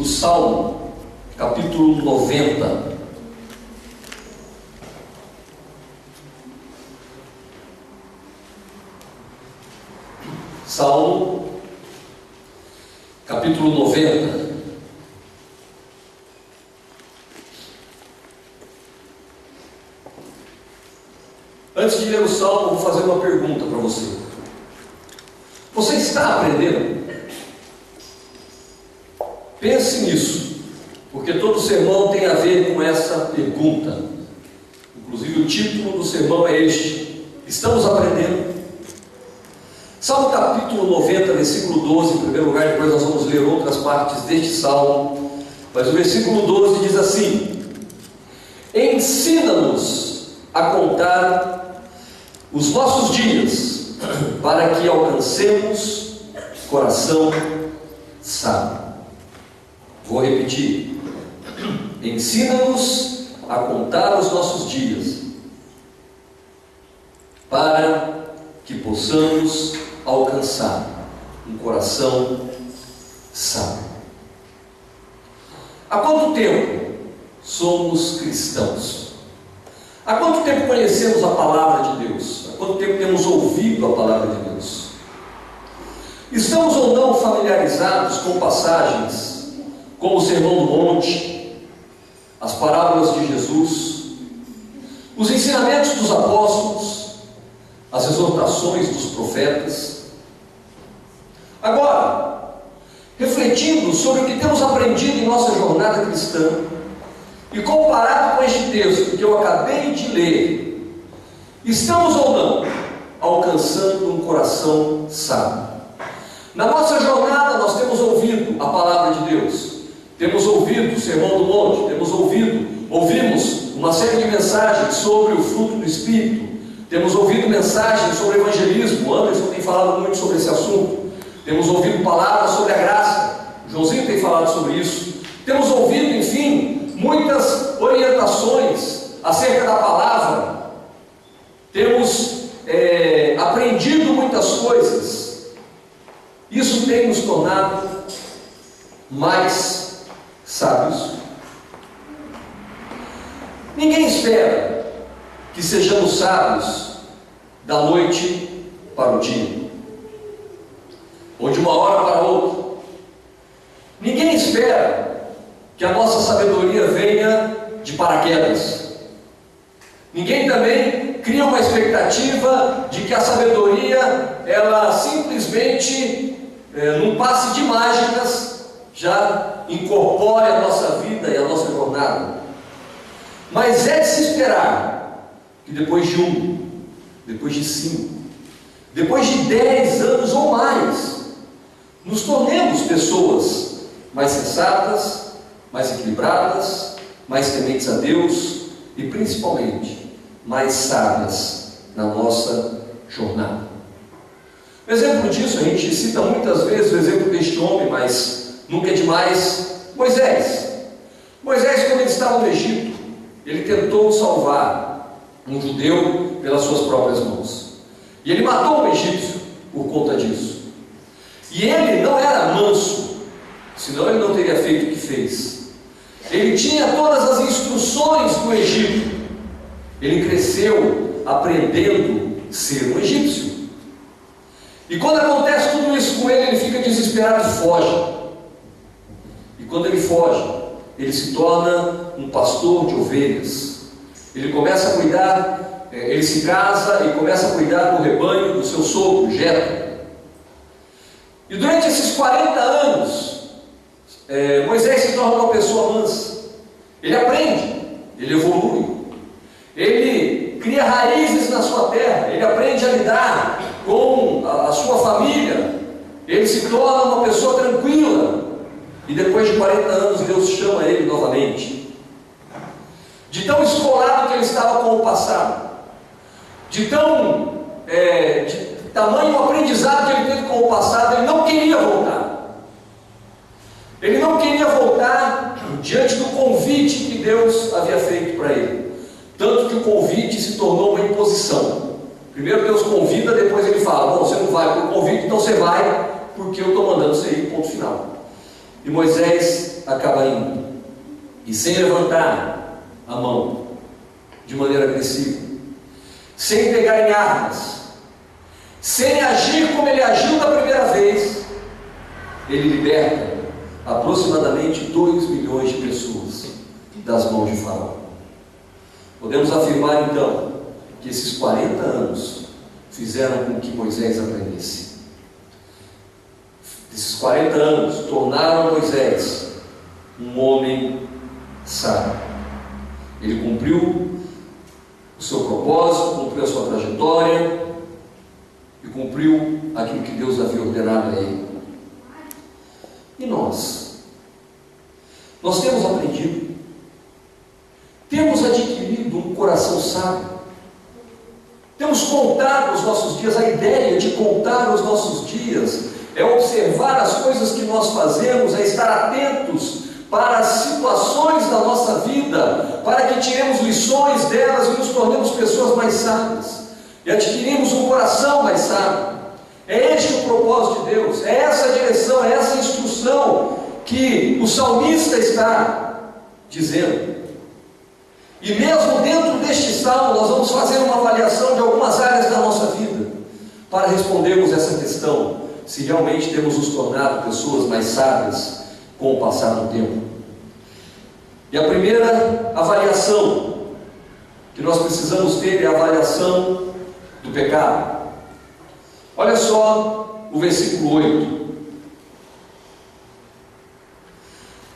do Salmo, capítulo 90. Salmo, capítulo 90. Antes de ler o Salmo, eu vou fazer uma pergunta para você. Você está aprendendo? Pense nisso, porque todo sermão tem a ver com essa pergunta. Inclusive o título do sermão é este: estamos aprendendo? Salmo capítulo 90, versículo 12, em primeiro lugar, depois nós vamos ler outras partes deste salmo, mas o versículo 12 diz assim: ensina-nos a contar os nossos dias, para que alcancemos coração sábio. Vou repetir: ensina-nos a contar os nossos dias, para que possamos alcançar um coração sábio. Há quanto tempo somos cristãos? Há quanto tempo conhecemos a palavra de Deus? Há quanto tempo temos ouvido a palavra de Deus? Estamos ou não familiarizados com passagens como o Sermão do Monte, as parábolas de Jesus, os ensinamentos dos apóstolos, as exortações dos profetas? Agora, refletindo sobre o que temos aprendido em nossa jornada cristã e comparado com este texto que eu acabei de ler, estamos ou não alcançando um coração sábio? Na nossa jornada nós temos ouvido a palavra de Deus, temos ouvido o Sermão do Monte, ouvimos uma série de mensagens sobre o fruto do Espírito, temos ouvido mensagens sobre evangelismo. O Anderson tem falado muito sobre esse assunto. Temos ouvido palavras sobre a graça. O Joãozinho tem falado sobre isso. Temos ouvido, enfim, muitas orientações acerca da palavra. Temos aprendido muitas coisas. Isso tem nos tornado mais sábios. Ninguém espera que sejamos sábios da noite para o dia, ou de uma hora para outra. Ninguém espera que a nossa sabedoria venha de paraquedas. Ninguém também cria uma expectativa de que a sabedoria, ela simplesmente, num passe de mágicas, já incorpore a nossa vida e a nossa jornada. Mas é de se esperar que depois de 1, depois de 5, depois de 10 anos ou mais, nos tornemos pessoas mais sensatas, mais equilibradas, mais tementes a Deus e principalmente mais sábias na nossa jornada. Um exemplo disso, a gente cita muitas vezes o exemplo deste homem, mas nunca é demais: Moisés. Moisés, quando ele estava no Egito, ele tentou salvar um judeu pelas suas próprias mãos, e ele matou um egípcio por conta disso. E ele não era manso, senão ele não teria feito o que fez. Ele tinha todas as instruções do Egito. Ele cresceu aprendendo a ser um egípcio. E quando acontece tudo isso com ele, ele fica desesperado e foge. E quando ele foge, ele se torna um pastor de ovelhas. Ele começa a cuidar, ele se casa e começa a cuidar do rebanho do seu sogro, Jetro. E durante esses 40 anos, Moisés se torna uma pessoa mansa. Ele aprende, ele evolui, ele cria raízes na sua terra, ele aprende a lidar com a sua família, ele se torna uma pessoa tranquila. E depois de 40 anos, Deus chama ele novamente. De tão escolado que ele estava com o passado, de tamanho aprendizado que ele teve com o passado, ele não queria voltar. Ele não queria voltar diante do convite que Deus havia feito para ele. Tanto que o convite se tornou uma imposição. Primeiro Deus convida, depois ele fala: bom, você não vai por convite, então você vai porque eu estou mandando você ir, ponto final. E Moisés acaba indo, e sem levantar a mão de maneira agressiva, sem pegar em armas, sem agir como ele agiu da primeira vez, ele liberta aproximadamente 2 milhões de pessoas das mãos de Faraó. Podemos afirmar então que esses 40 anos fizeram com que Moisés aprendesse. Esses 40 anos tornaram Moisés um homem sábio. Ele cumpriu o seu propósito, cumpriu a sua trajetória e cumpriu aquilo que Deus havia ordenado a ele. E nós? Nós temos aprendido, temos adquirido um coração sábio, temos contado os nossos dias. A ideia de contar os nossos dias é observar as coisas que nós fazemos, é estar atentos para as situações da nossa vida, para que tiremos lições delas e nos tornemos pessoas mais sábias, e adquirimos um coração mais sábio. É este o propósito de Deus, é essa a direção, é essa a instrução que o salmista está dizendo. E mesmo dentro deste salmo, nós vamos fazer uma avaliação de algumas áreas da nossa vida, para respondermos essa questão, se realmente temos nos tornado pessoas mais sábias com o passar do tempo. E a primeira avaliação que nós precisamos ter é a avaliação do pecado. Olha só o versículo 8.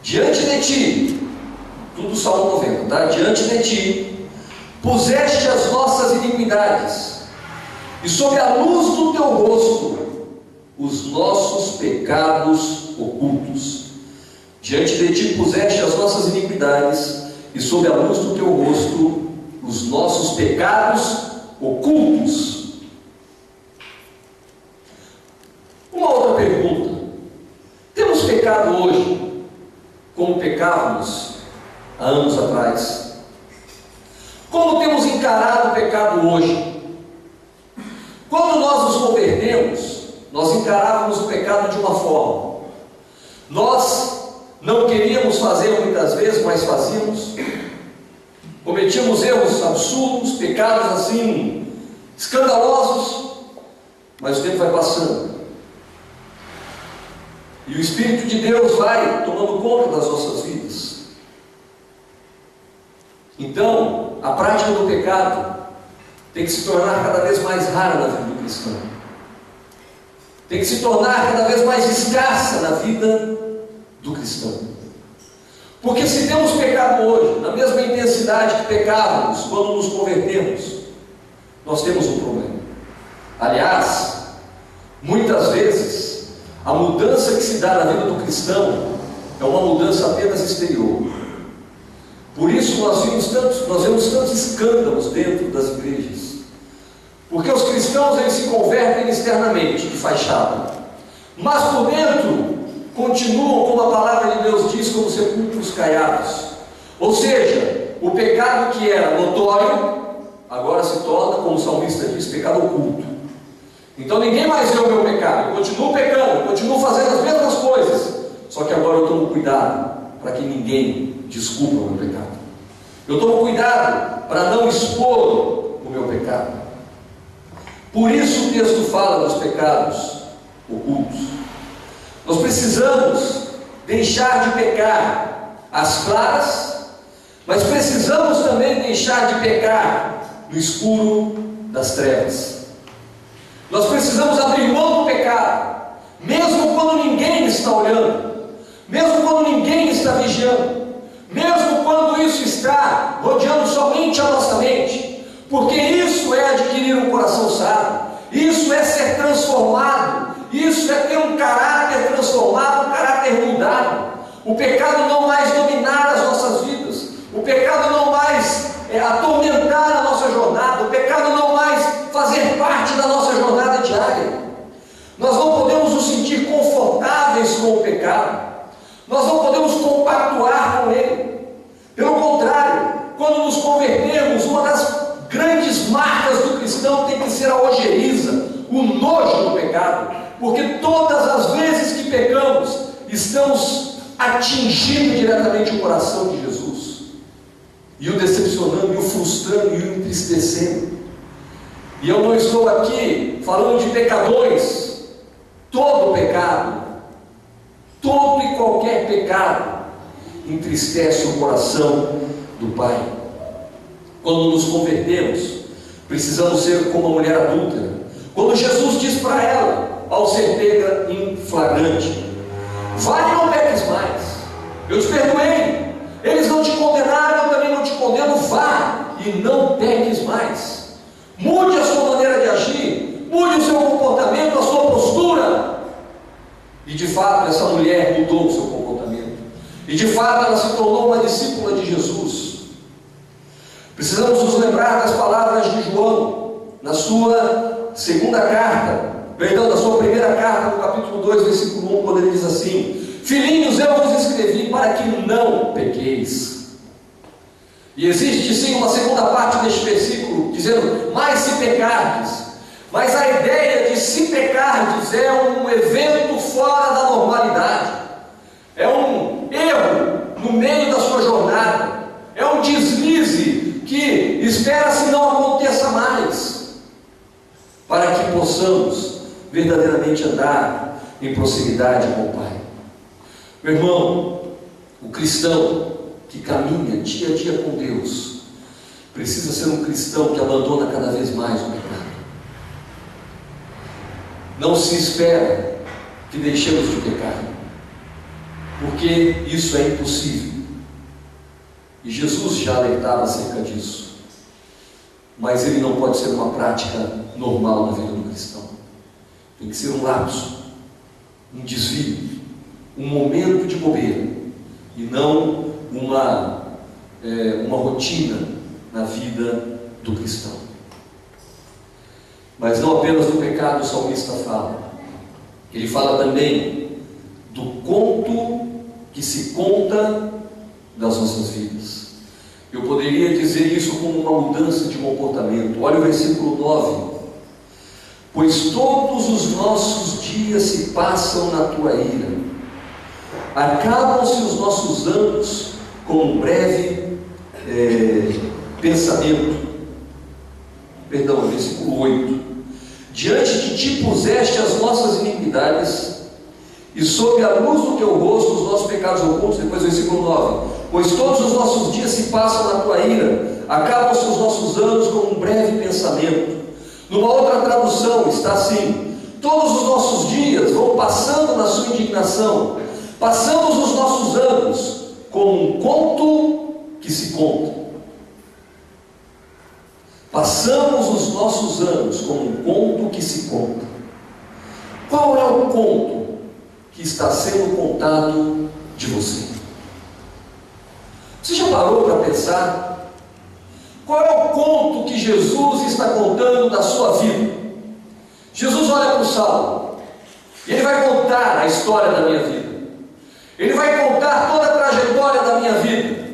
Diante de ti, tudo Salmo 90, tá? Diante de ti puseste as nossas iniquidades, e sob a luz do teu rosto os nossos pecados ocultos. Diante de ti puseste as nossas iniquidades, e sob a luz do teu rosto os nossos pecados ocultos. Uma outra pergunta: temos pecado hoje como pecávamos há anos atrás? Como temos encarado o pecado hoje? Quando nós nos convertemos, nós encarávamos o pecado de uma forma. Nós não queríamos fazer muitas vezes, mas fazíamos. Cometíamos erros absurdos, pecados assim, escandalosos, mas o tempo vai passando. E o Espírito de Deus vai tomando conta das nossas vidas. Então, a prática do pecado tem que se tornar cada vez mais rara na vida do cristão. Tem que se tornar cada vez mais escassa na vida do cristão. Porque se temos pecado hoje, na mesma intensidade que pecávamos quando nos convertemos, nós temos um problema. Aliás, muitas vezes, a mudança que se dá na vida do cristão é uma mudança apenas exterior. Por isso nós vemos tantos escândalos dentro das igrejas. Porque os cristãos, eles se convertem externamente, de fachada, mas por dentro continuam, como a palavra de Deus diz, como sepulcros caiados. Ou seja, o pecado que era notório, agora se torna, como o salmista diz, pecado oculto. Então ninguém mais vê o meu pecado, eu continuo pecando, eu continuo fazendo as mesmas coisas, só que agora eu tomo cuidado para que ninguém descubra o meu pecado. Eu tomo cuidado para não expor o meu pecado. Por isso o texto fala dos pecados ocultos. Nós precisamos deixar de pecar às claras, mas precisamos também deixar de pecar no escuro das trevas. Nós precisamos abrir mão do pecado, mesmo quando ninguém está olhando, mesmo quando ninguém está vigiando, mesmo quando isso está rodeando somente a nossa mente, porque isso é adquirir um coração sábio, isso é ser transformado, isso é ter um caráter transformado, um caráter mudado. O pecado não mais dominar as nossas vidas, o pecado não mais atormentar a nossa jornada, o pecado não mais fazer parte da nossa jornada diária. Nós não podemos nos sentir confortáveis com o pecado, nós não podemos compactuar com ele. Pelo contrário, quando nos convertermos, uma das grandes marcas do cristão tem que ser a ojeriza, o nojo do pecado, porque todas as vezes que pecamos, estamos atingindo diretamente o coração de Jesus, e o decepcionando, e o frustrando, e o entristecendo. E eu não estou aqui falando de pecadores. Todo pecado, todo e qualquer pecado entristece o coração do Pai. Quando nos convertemos, precisamos ser como a mulher adúltera. Quando Jesus diz para ela, ao ser pega em flagrante: vai e não peques mais, eu te perdoei, eles não te condenaram, eu também não te condeno, vá e não peques mais. Mude a sua maneira de agir, mude o seu comportamento, a sua postura. E de fato essa mulher mudou o seu comportamento, e de fato ela se tornou uma discípula de Jesus. Precisamos nos lembrar das palavras de João na sua segunda carta, perdão, na sua primeira carta, no capítulo 2, versículo 1, quando ele diz assim: filhinhos, eu vos escrevi para que não pequeis. E existe sim uma segunda parte deste versículo, dizendo: mas se pecardes. Mas a ideia de se pecardes é um evento fora da normalidade, é um erro no meio da sua jornada, é um deslize que espera-se não aconteça mais, para que possamos verdadeiramente andar em proximidade com o Pai. Meu irmão, o cristão que caminha dia a dia com Deus precisa ser um cristão que abandona cada vez mais o pecado. Não se espera que deixemos de pecar, porque isso é impossível, e Jesus já alertava acerca disso. Mas ele não pode ser uma prática normal na vida do cristão. Tem que ser um lapso, um desvio, um momento de bobeira, e não uma rotina na vida do cristão. Mas não apenas do pecado o salmista fala, ele fala também do conto que se conta das nossas vidas. Eu poderia dizer isso como uma mudança de comportamento. Olha o versículo 9: pois todos os nossos dias se passam na tua ira, acabam-se os nossos anos com um breve pensamento. Perdão, versículo 8: diante de ti puseste as nossas iniquidades, e sob a luz do teu rosto os nossos pecados ocultos. Depois versículo 9: pois todos os nossos dias se passam na tua ira, acabam-se os nossos anos com um breve pensamento. Numa outra tradução está assim: todos os nossos dias vão passando na sua indignação, passamos os nossos anos como um conto que se conta. Passamos os nossos anos como um conto que se conta. Qual é o conto que está sendo contado de você? Você já parou para pensar? Qual é o conto que Jesus está contando da sua vida? Jesus olha para o Saulo, e ele vai contar a história da minha vida. Ele vai contar toda a trajetória da minha vida.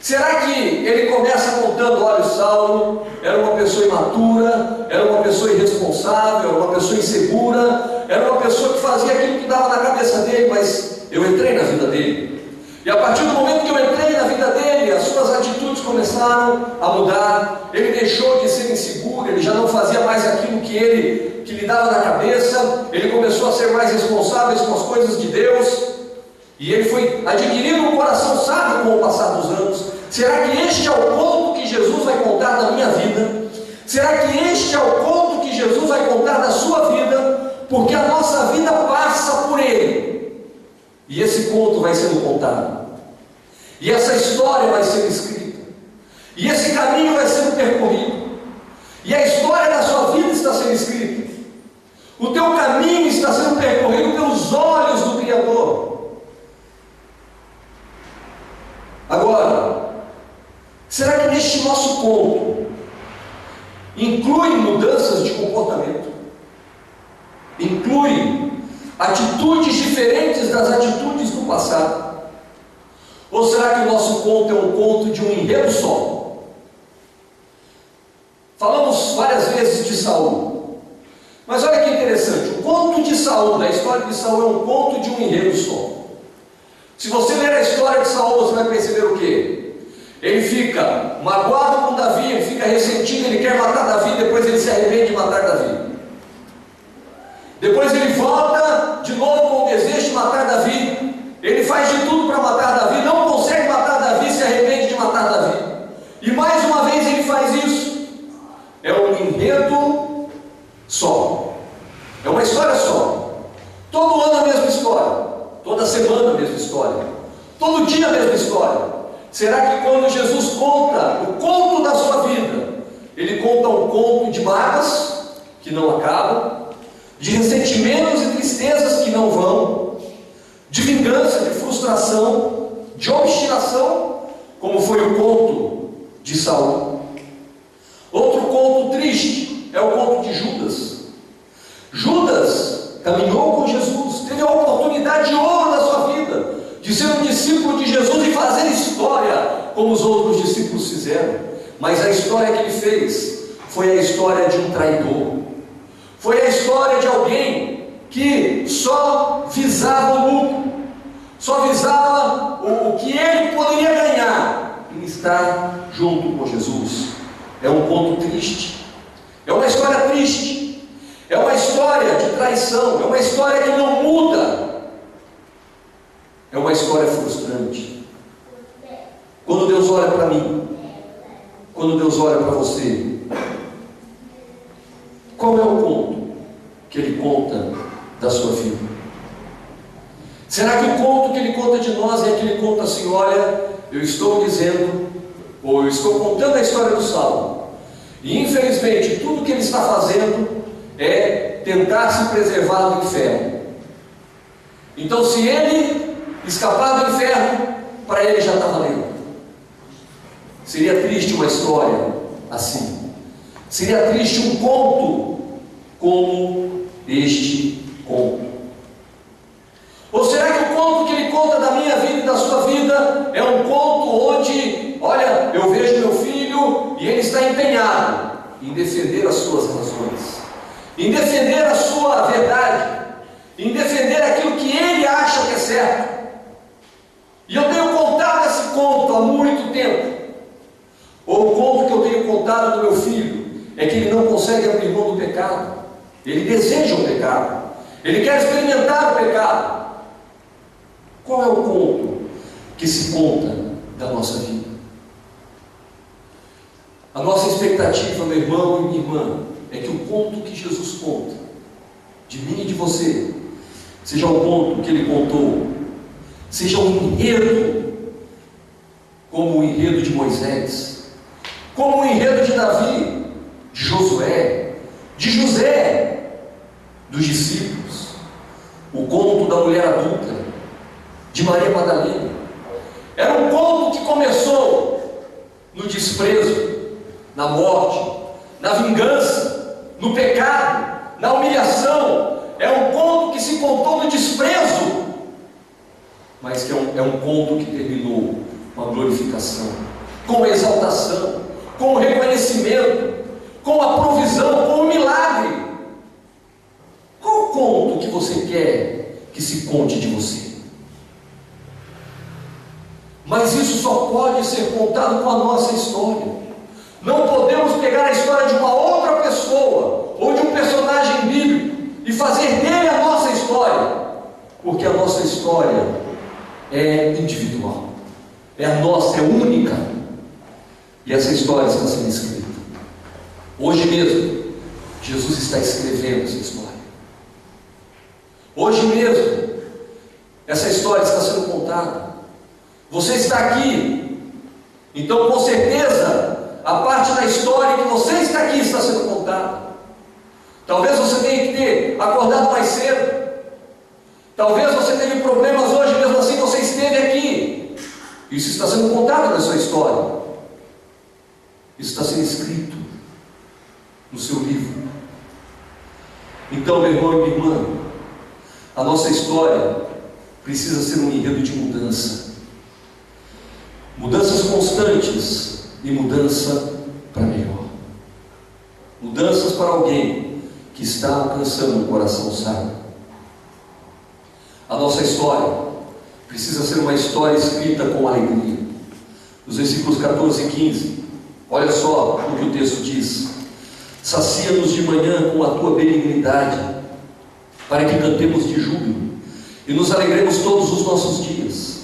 Será que ele começa contando: olha, o Saulo era uma pessoa imatura, era uma pessoa irresponsável, era uma pessoa insegura, era uma pessoa que fazia aquilo que dava na cabeça dele, mas eu entrei na vida dele, e a partir do momento que eu entrei na vida dele, as suas atitudes começaram a mudar, ele deixou de ser inseguro, ele já não fazia mais aquilo que lhe dava na cabeça, ele começou a ser mais responsável com as coisas de Deus, e ele foi adquirindo um coração sábio com o passar dos anos. Será que este é o conto que Jesus vai contar da minha vida? Será que este é o conto que Jesus vai contar da sua vida? Porque a nossa vida passa por ele, e esse conto vai sendo contado, e essa história vai sendo escrita, e esse caminho vai sendo percorrido, e a história da sua vida está sendo escrita. O teu caminho está sendo percorrido pelos olhos do Criador. Agora, será que neste nosso conto inclui mudanças de comportamento? Inclui atitudes diferentes das atitudes do passado? Ou será que o nosso conto é um conto de um enredo só? Falamos várias vezes de Saul, mas olha que interessante, o conto de Saul, da história de Saul, é um conto de um enredo só. Se você ler a história de Saul, você vai perceber o quê? Ele fica magoado com Davi, ele fica ressentido, ele quer matar Davi, depois ele se arrepende de matar Davi. Depois ele volta de novo com o desejo de matar Davi. Ele faz de tudo para matar Davi, não consegue matar Davi, se arrepende de matar Davi. E mais uma vez ele faz isso. É um enredo só. É uma história só. Todo ano a mesma história. Toda semana a mesma história. Todo dia a mesma história. Será que quando Jesus conta o conto da sua vida, ele conta um conto de mágoas que não acabam, de ressentimentos e tristezas que não vão, de vingança, de frustração, de obstinação, como foi o conto de Saul? Outro conto triste é o conto de Judas. Judas caminhou com Jesus, teve a oportunidade de ouro da sua vida, de ser um discípulo de Jesus e fazer história, como os outros discípulos fizeram. Mas a história que ele fez foi a história de um traidor. Foi a história de alguém que só visava o lucro, só visava o que ele poderia ganhar em estar junto com Jesus. É um conto triste, é uma história triste, é uma história de traição, é uma história que não muda, é uma história frustrante. Quando Deus olha para mim, quando Deus olha para você, qual é o conto que Ele conta da sua vida? Será que o conto que Ele conta de nós é que Ele conta assim: olha, eu estou dizendo, ou eu estou contando a história do Saulo, e infelizmente tudo que ele está fazendo é tentar se preservar do inferno. Então, se ele escapar do inferno, para ele já está valendo. Seria triste uma história assim. Seria triste um conto como este conto. Ou será que o conto que ele conta da minha vida e da sua vida é um conto onde, olha, eu vejo meu filho e ele está empenhado em defender as suas razões, em defender a sua verdade, em defender aquilo que ele acha que é certo? E eu tenho contado esse conto há muito tempo. Ou o conto que eu tenho contado do meu filho é que ele não consegue abrir mão do pecado. Ele deseja o pecado, ele quer experimentar o pecado. Qual é o conto que se conta da nossa vida? A nossa expectativa, meu irmão e minha irmã, é que o conto que Jesus conta de mim e de você seja o conto que ele contou, seja um enredo como o enredo de Moisés, como o enredo de Davi, de Josué, de José, dos discípulos, o conto da mulher adulta, de Maria Madalena. Era um conto que começou no desprezo, na morte, na vingança, no pecado, na humilhação. É um conto que se contou no desprezo, mas que é um conto que terminou com a glorificação, com a exaltação, com o reconhecimento, com a provisão, com o milagre. Qual o conto que você quer que se conte de você? Mas isso só pode ser contado com a nossa história. Não podemos pegar a história de uma outra pessoa ou de um personagem bíblico e fazer dele a nossa história, porque a nossa história é individual, é a nossa, é única, e essa história está sendo escrita. Hoje mesmo, Jesus está escrevendo essa história. Hoje mesmo, essa história está sendo contada. Você está aqui, então com certeza a parte da história que você está aqui está sendo contada. Talvez você tenha que ter acordado mais cedo, talvez você teve problemas hoje, mesmo assim você esteve aqui. Isso está sendo contado na sua história, isso está sendo escrito no seu livro. Então, meu irmão e minha irmã, a nossa história precisa ser um enredo de mudança, mudanças constantes e mudança para melhor, mudanças para alguém que está alcançando um coração sábio. A nossa história precisa ser uma história escrita com alegria. Os versículos 14 e 15, olha só o que o texto diz: sacia-nos de manhã com a tua benignidade, para que cantemos de júbilo e nos alegremos todos os nossos dias.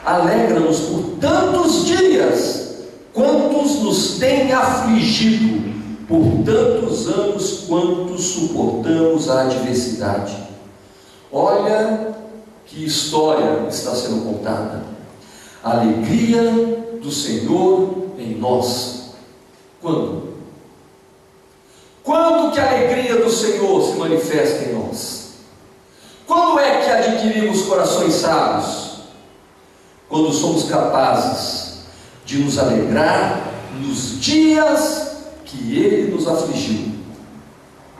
Alegra-nos por tantos dias quantos nos tem afligido, por tantos anos quantos suportamos a adversidade. Olha que história está sendo contada. A alegria do Senhor em nós. Quando? Quando que a alegria do Senhor se manifesta em nós? Quando é que adquirimos corações sábios? Quando somos capazes de nos alegrar nos dias que Ele nos afligiu.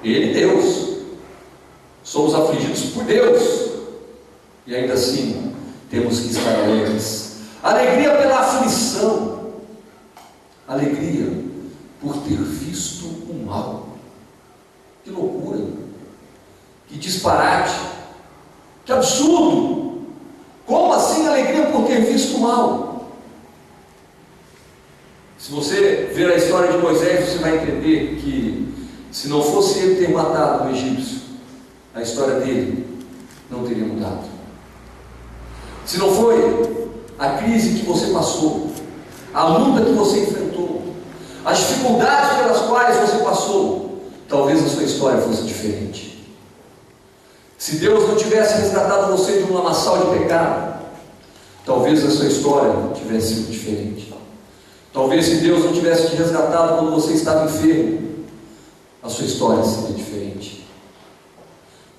Ele, Deus. Somos afligidos por Deus. E ainda assim, temos que estar alegres. Alegria pela aflição. Alegria por ter visto o mal. Que loucura. Que disparate. Que absurdo. Como assim alegria por ter visto o mal? Se você ver a história de Moisés, você vai entender que se não fosse ele ter matado o egípcio, a história dele não teria mudado. Se não foi a crise que você passou, a luta que você enfrentou, as dificuldades pelas quais você passou, talvez a sua história fosse diferente. Se Deus não tivesse resgatado você de um lamaçal de pecado, talvez a sua história tivesse sido diferente. Talvez se Deus não tivesse te resgatado quando você estava enfermo, a sua história seria diferente.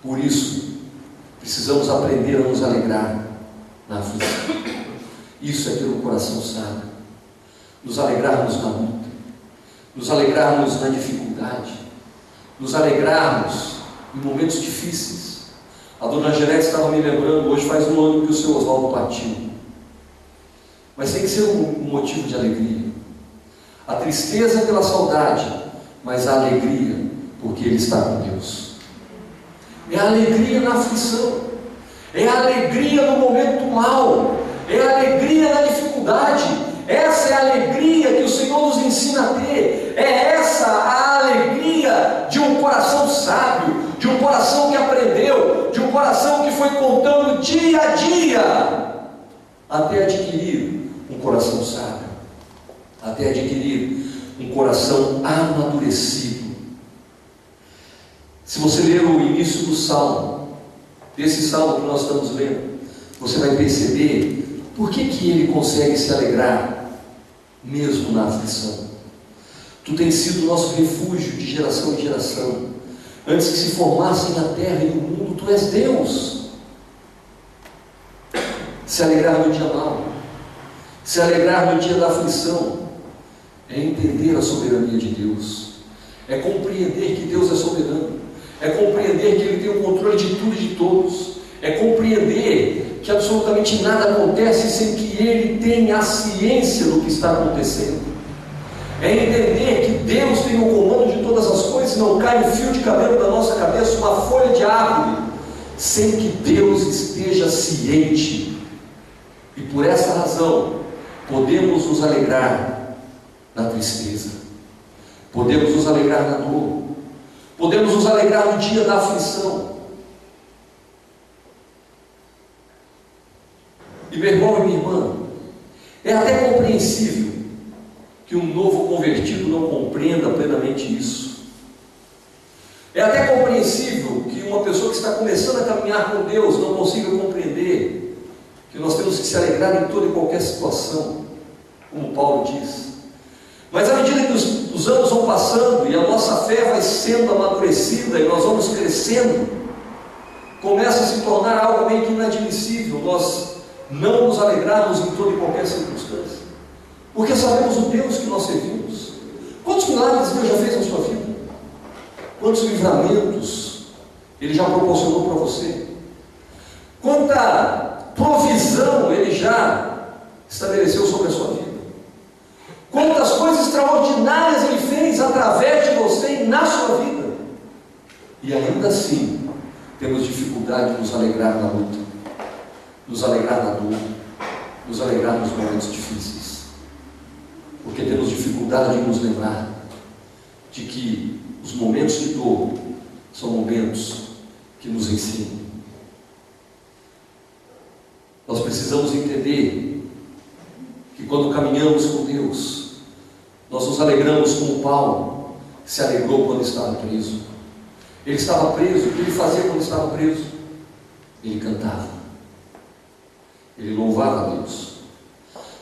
Por isso, precisamos aprender a nos alegrar na aflição. Isso é ter um coração sábio. Nos alegrarmos na luta, nos alegrarmos na dificuldade, nos alegrarmos em momentos difíceis. A dona Angelete estava me lembrando, hoje faz um ano que o seu Oswaldo partiu. Mas tem que ser um motivo de alegria. A tristeza pela saudade, mas a alegria porque ele está com Deus. É a alegria na aflição, é a alegria no momento mau, é a alegria na dificuldade. Essa é a alegria que o Senhor nos ensina a ter. É essa a alegria de um coração sábio, de um coração que aprendeu, de um coração que foi contando dia a dia, até adquirir um coração sábio, até adquirir um coração amadurecido. Se você ler o início do Salmo, desse Salmo que nós estamos lendo, você vai perceber por que ele consegue se alegrar, mesmo na aflição. Tu tens sido o nosso refúgio de geração em geração. Antes que se formassem a terra e o mundo, Tu és Deus. Se alegrar no dia mau, se alegrar no dia da aflição, é entender a soberania de Deus, é compreender que Deus é soberano, é compreender que Ele tem o controle de tudo e de todos, é compreender que absolutamente nada acontece sem que Ele tenha a ciência do que está acontecendo, é entender que Deus tem o comando de todas as coisas, não cai um fio de cabelo da nossa cabeça, uma folha de árvore, sem que Deus esteja ciente. E por essa razão, podemos nos alegrar na tristeza, podemos nos alegrar na dor, podemos nos alegrar no dia da aflição. E meu irmão e minha irmã, é até compreensível que um novo convertido não compreenda plenamente isso. É até compreensível que uma pessoa que está começando a caminhar com Deus não consiga compreender que nós temos que se alegrar em toda e qualquer situação, como Paulo diz. Mas à medida que os anos vão passando e a nossa fé vai sendo amadurecida e nós vamos crescendo, começa a se tornar algo meio que inadmissível nós não nos alegrarmos em toda e qualquer circunstância, porque sabemos o Deus que nós servimos. Quantos milagres Deus já fez na sua vida? Quantos livramentos Ele já proporcionou para você? Quanta provisão Ele já estabeleceu sobre a sua vida? Quantas coisas extraordinárias Ele fez através de você e na sua vida? E ainda assim temos dificuldade de nos alegrar na luta. nos alegrar na dor, nos alegrar nos momentos difíceis, porque temos dificuldade de nos lembrar de que os momentos de dor são momentos que nos ensinam. Nós precisamos entender que quando caminhamos com Deus, nós nos alegramos como Paulo se alegrou quando estava preso. Ele estava preso, o que ele fazia quando estava preso? Ele cantava, ele louvava a Deus.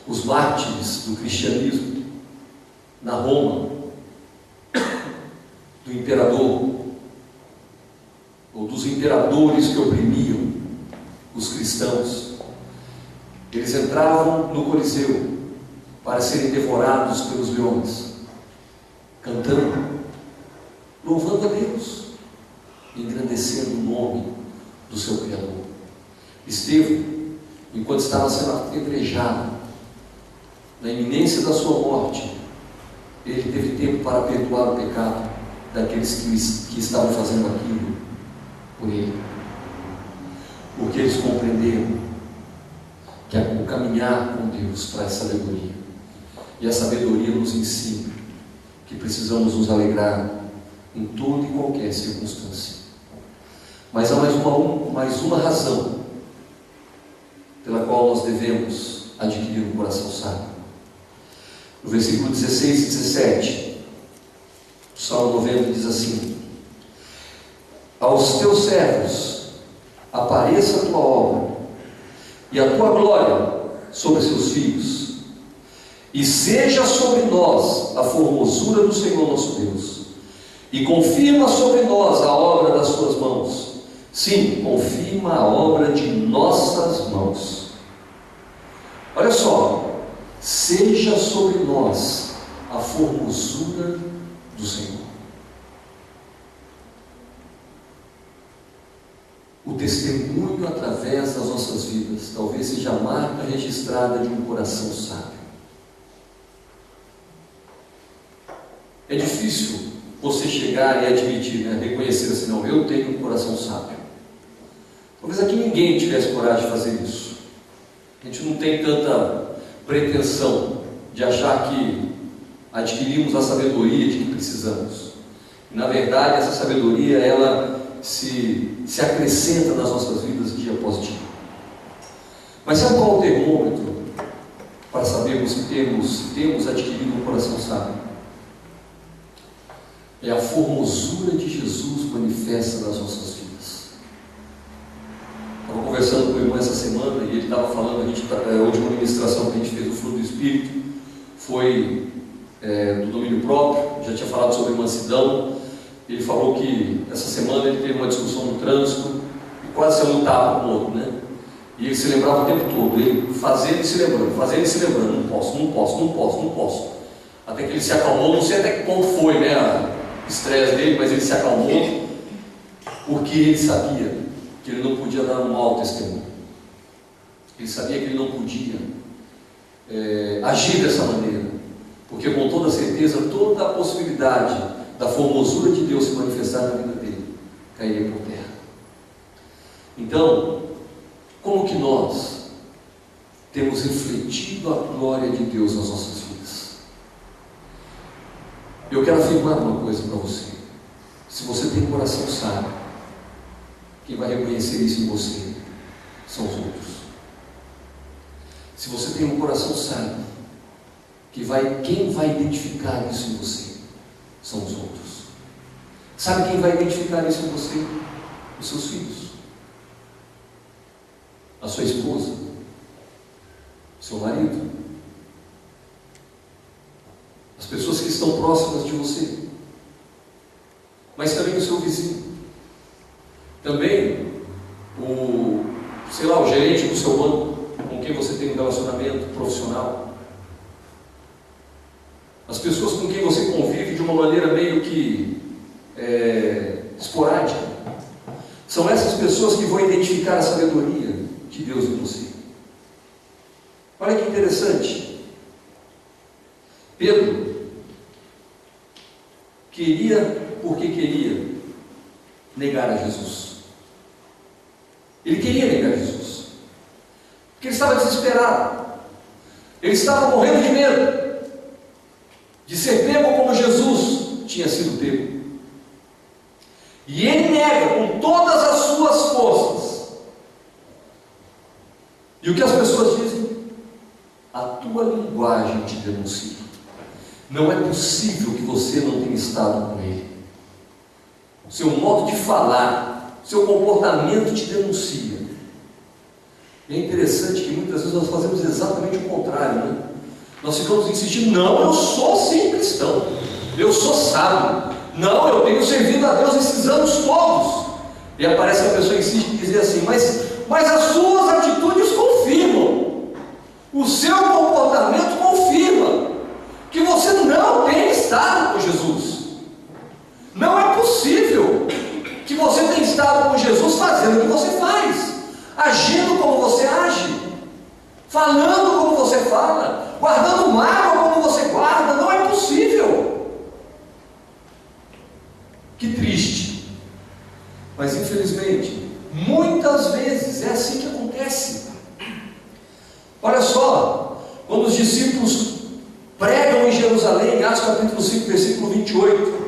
Os mártires do cristianismo na Roma, do imperador, ou dos imperadores que oprimiam os cristãos, eles entravam no Coliseu para serem devorados pelos leões, cantando, louvando a Deus, engrandecendo o nome do seu Criador. Estevão, enquanto estava sendo apedrejado, na iminência da sua morte, ele teve tempo para perdoar o pecado daqueles que estavam fazendo aquilo por ele, porque eles compreenderam que o caminhar com Deus traz sabedoria, e a sabedoria nos ensina que precisamos nos alegrar em toda e qualquer circunstância. Mas há mais uma razão pela qual nós devemos adquirir um coração sábio. No versículo 16 e 17, o Salmo 90 diz assim: aos teus servos apareça a tua obra e a tua glória sobre seus filhos, e seja sobre nós a formosura do Senhor nosso Deus, e confirma sobre nós a obra das suas mãos. Sim, confirma a obra de nossas mãos. Olha só, seja sobre nós a formosura do Senhor. O testemunho através das nossas vidas talvez seja a marca registrada de um coração sábio. É difícil você chegar e admitir, reconhecer assim, não, eu tenho um coração sábio. Talvez aqui ninguém tivesse coragem de fazer isso. A gente não tem tanta pretensão de achar que adquirimos a sabedoria de que precisamos. E, na verdade, essa sabedoria, ela se acrescenta nas nossas vidas dia após dia. Mas sabe qual é o termômetro para sabermos que temos adquirido um coração sábio? É a formosura de Jesus manifesta nas nossas vidas. Estava conversando com o irmão essa semana e ele estava falando, a última ministração que a gente fez do fruto do Espírito foi do domínio próprio, já tinha falado sobre mansidão. Ele falou que essa semana ele teve uma discussão no trânsito e quase saiu um tapa com o outro, né? E ele se lembrava o tempo todo, ele fazendo e se lembrando, não posso. Até que ele se acalmou, não sei até que ponto foi, o estresse dele, mas ele se acalmou, porque ele sabia que ele não podia dar um mau testemunho. Ele sabia que ele não podia agir dessa maneira, porque com toda certeza, toda a possibilidade da formosura de Deus se manifestar na vida dele cairia por terra. Então, como que nós temos refletido a glória de Deus nas nossas vidas? Eu quero afirmar uma coisa para você: se você tem um coração sábio, quem vai reconhecer isso em você são os outros. Se você tem um coração sábio, quem vai identificar isso em você são os outros. Sabe quem vai identificar isso em você? Os seus filhos, a sua esposa, o seu marido, as pessoas que estão próximas de você, mas também o seu vizinho, também o gerente do seu banco, com quem você tem um relacionamento profissional, as pessoas com quem você convive de uma maneira meio que esporádica. São essas pessoas que vão identificar a sabedoria de Deus em você. Olha que interessante. Pedro porque queria negar a Jesus. Ele queria negar Jesus. estava desesperado. Ele estava morrendo de medo de ser pego como Jesus tinha sido pego. E ele nega com todas as suas forças. E o que as pessoas dizem? A tua linguagem te denuncia. Não é possível que você não tenha estado com ele. O seu modo de falar, o seu comportamento te denuncia. E é interessante que muitas vezes nós fazemos exatamente o contrário, né? Nós ficamos insistindo: não, eu sou sim cristão, eu sou sábio, não, eu tenho servido a Deus esses anos todos. E aparece a pessoa insiste em dizer assim: mas as suas atitudes confirmam, o seu comportamento confirma que você não tem estado com Jesus. Não é possível que você tenha estado com Jesus fazendo o que você faz, agindo como você age, falando como você fala, guardando mágoa como você guarda. Não é possível. Que triste. Mas infelizmente, muitas vezes é assim que acontece. Olha só, quando os discípulos pregam em Jerusalém, Atos capítulo 5, versículo 28,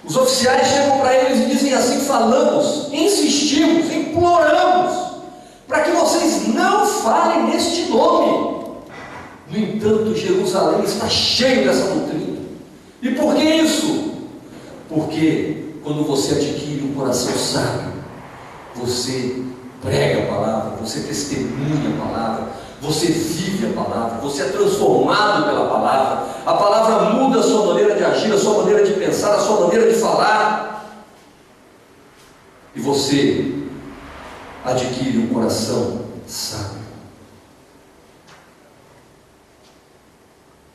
os oficiais chegam para eles e dizem assim: falamos, insistimos, imploramos, para que vocês não falem neste nome. No entanto, Jerusalém está cheio dessa doutrina. E por que isso? Porque quando você adquire um coração sábio, você prega a palavra, você testemunha a palavra, você vive a palavra, você é transformado pela palavra. A palavra muda a sua maneira de agir, a sua maneira de pensar, a sua maneira de falar, e você adquire um coração sábio.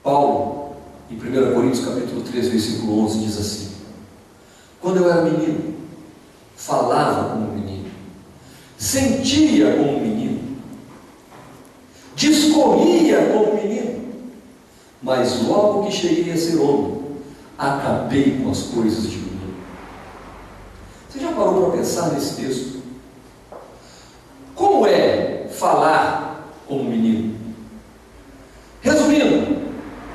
Paulo, em 1 Coríntios capítulo 3, versículo 11, diz assim: quando eu era menino, falava como menino, sentia como menino, discorria como menino, mas logo que cheguei a ser homem, acabei com as coisas de menino. Você já parou para pensar nesse texto? Como é falar como menino? Resumindo,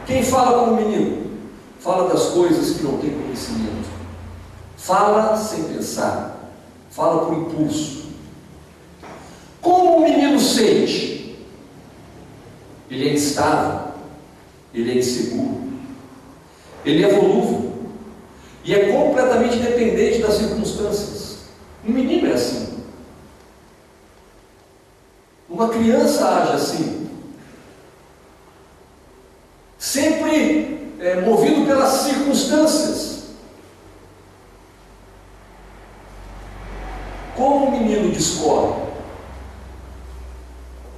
quem fala como menino, fala das coisas que não tem conhecimento, fala sem pensar, fala por impulso. Como o menino sente? Ele é instável, ele é inseguro, ele é volúvel e é completamente dependente das circunstâncias. Um menino é assim. Uma criança age assim, sempre movido pelas circunstâncias. Como o menino discorre?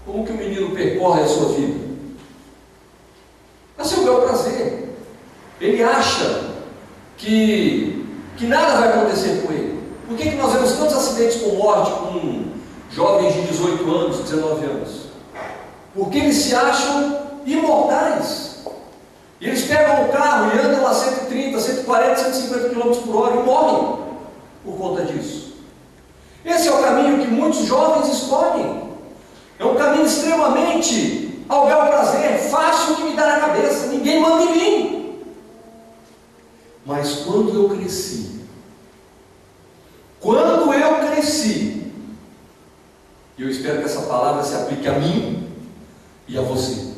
Como que o menino percorre a sua vida? A seu bel prazer. Ele acha que nada vai acontecer com ele. Por que nós vemos tantos acidentes com morte com jovens de 18 anos, 19 anos? Porque eles se acham imortais. E eles pegam o carro e andam a 130, 140, 150 km por hora e morrem por conta disso. Esse é o caminho que muitos jovens escolhem. É um caminho extremamente ao bel prazer, fácil de me dar na cabeça, ninguém manda em mim. Mas quando eu cresci, e eu espero que essa palavra se aplique a mim e a você,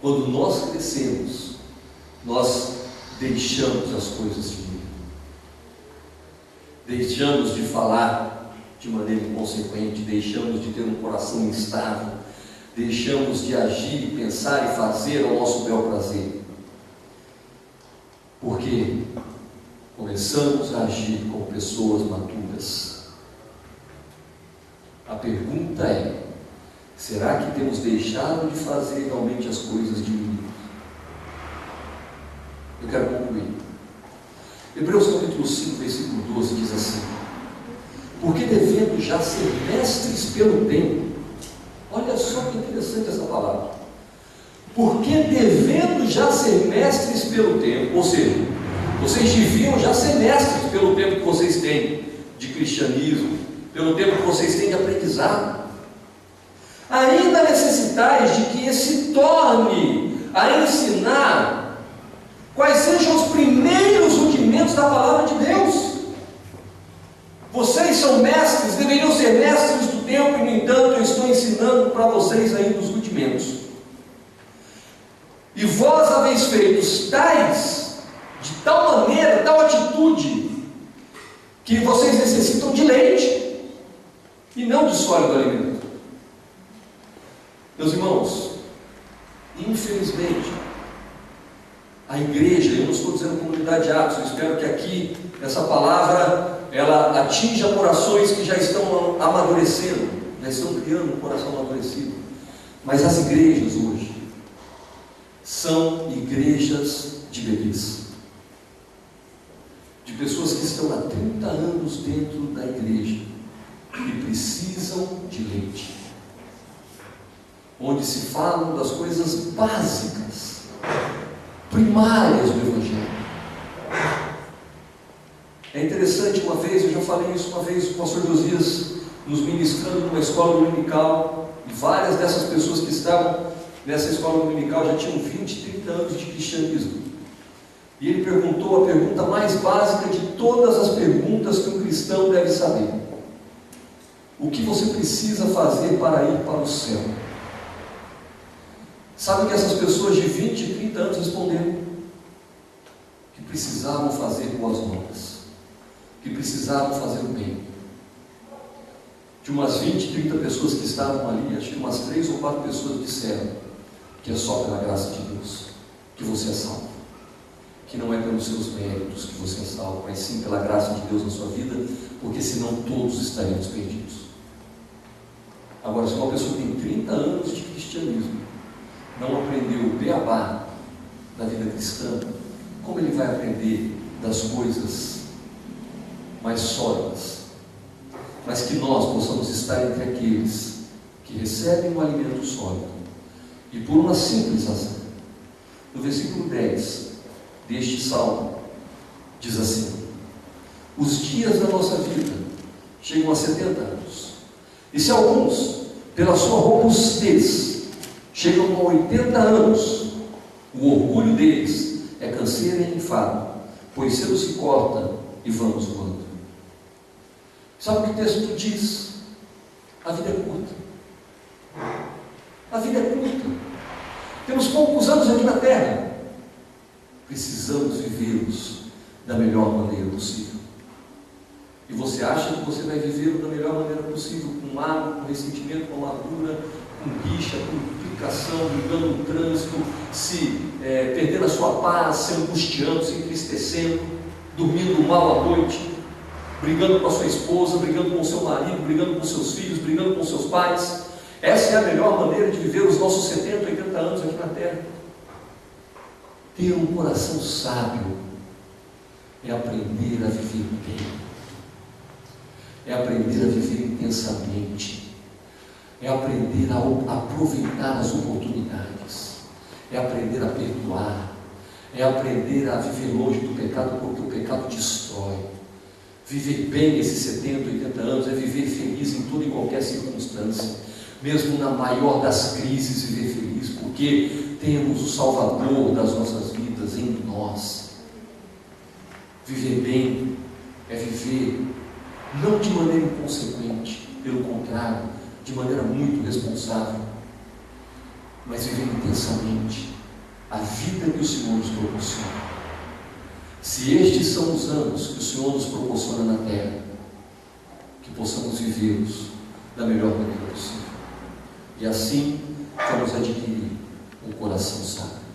quando nós crescemos, nós deixamos as coisas de mim, deixamos de falar de maneira inconsequente, deixamos de ter um coração instável, deixamos de agir e pensar e fazer ao nosso bel prazer, porque começamos a agir como pessoas maturas. A pergunta é: será que temos deixado de fazer realmente as coisas de meninos? Eu quero concluir. Hebreus capítulo 5, versículo 12 diz assim: porque devendo já ser mestres pelo tempo. Olha só que interessante essa palavra. Porque devendo já ser mestres pelo tempo, ou seja, vocês deviam já ser mestres pelo tempo que vocês têm de cristianismo, pelo tempo que vocês têm de aprendizado. Ainda necessitais de que se torne a ensinar quais sejam os primeiros rudimentos da palavra de Deus. Vocês são mestres, deveriam ser mestres do tempo, e no entanto eu estou ensinando para vocês ainda os rudimentos. E vós haveis feito tais, de tal maneira, tal atitude, que vocês necessitam de leite e não de sólido alimento. Meus irmãos, infelizmente, a igreja, eu não estou dizendo comunidade de Atos, eu espero que aqui, essa palavra, ela atinja corações que já estão amadurecendo, já estão criando um coração amadurecido. Mas as igrejas hoje são igrejas de bebês, de pessoas que estão há 30 anos dentro da igreja e precisam de leite, onde se falam das coisas básicas, primárias do Evangelho. É interessante, uma vez, eu já falei isso uma vez, o pastor Josias nos ministrando numa escola dominical, e várias dessas pessoas que estavam nessa escola dominical já tinham 20, 30 anos de cristianismo. E ele perguntou a pergunta mais básica de todas as perguntas que um cristão deve saber: o que você precisa fazer para ir para o céu? Sabe o que essas pessoas de 20 e 30 anos responderam? Que precisavam fazer boas obras, que precisavam fazer o bem. De umas 20, 30 pessoas que estavam ali, acho que umas 3 ou 4 pessoas disseram que é só pela graça de Deus que você é salvo, que não é pelos seus méritos que você é salvo, mas sim pela graça de Deus na sua vida, porque senão todos estaríamos perdidos. Agora, se uma pessoa tem 30 anos de cristianismo, não aprendeu o beabá da vida cristã, como ele vai aprender das coisas mais sólidas? Mas que nós possamos estar entre aqueles que recebem um alimento sólido, e por uma simples razão. No versículo 10 deste salmo, diz assim: os dias da nossa vida chegam a 70 anos, e se alguns, pela sua robustez, chegam a 80 anos, o orgulho deles é canseira e enfado, pois cedo se corta e vamos voando. Sabe o que o texto diz? A vida é curta. A vida é curta. Temos poucos anos aqui na terra. Precisamos vivê-los da melhor maneira possível. E você acha que você vai vivê-lo da melhor maneira possível, com mágoa, com ressentimento, com amargura, com rixa, com implicação, brigando no trânsito, perdendo a sua paz, se angustiando, se entristecendo, dormindo mal à noite, brigando com a sua esposa, brigando com o seu marido, brigando com seus filhos, brigando com seus pais? Essa é a melhor maneira de viver os nossos 70, 80 anos aqui na terra. Ter um coração sábio é aprender a viver bem, é aprender a viver intensamente, é aprender a aproveitar as oportunidades, é aprender a perdoar, é aprender a viver longe do pecado, porque o pecado destrói. Viver bem esses 70, 80 anos é viver feliz em toda e qualquer circunstância, mesmo na maior das crises, viver feliz, porque temos o Salvador das nossas vidas em nós. Viver bem é viver não de maneira inconsequente, pelo contrário, de maneira muito responsável, mas viver intensamente a vida que o Senhor nos proporciona. Se estes são os anos que o Senhor nos proporciona na terra, que possamos vivê-los da melhor maneira possível, e assim vamos adquirir um coração sábio.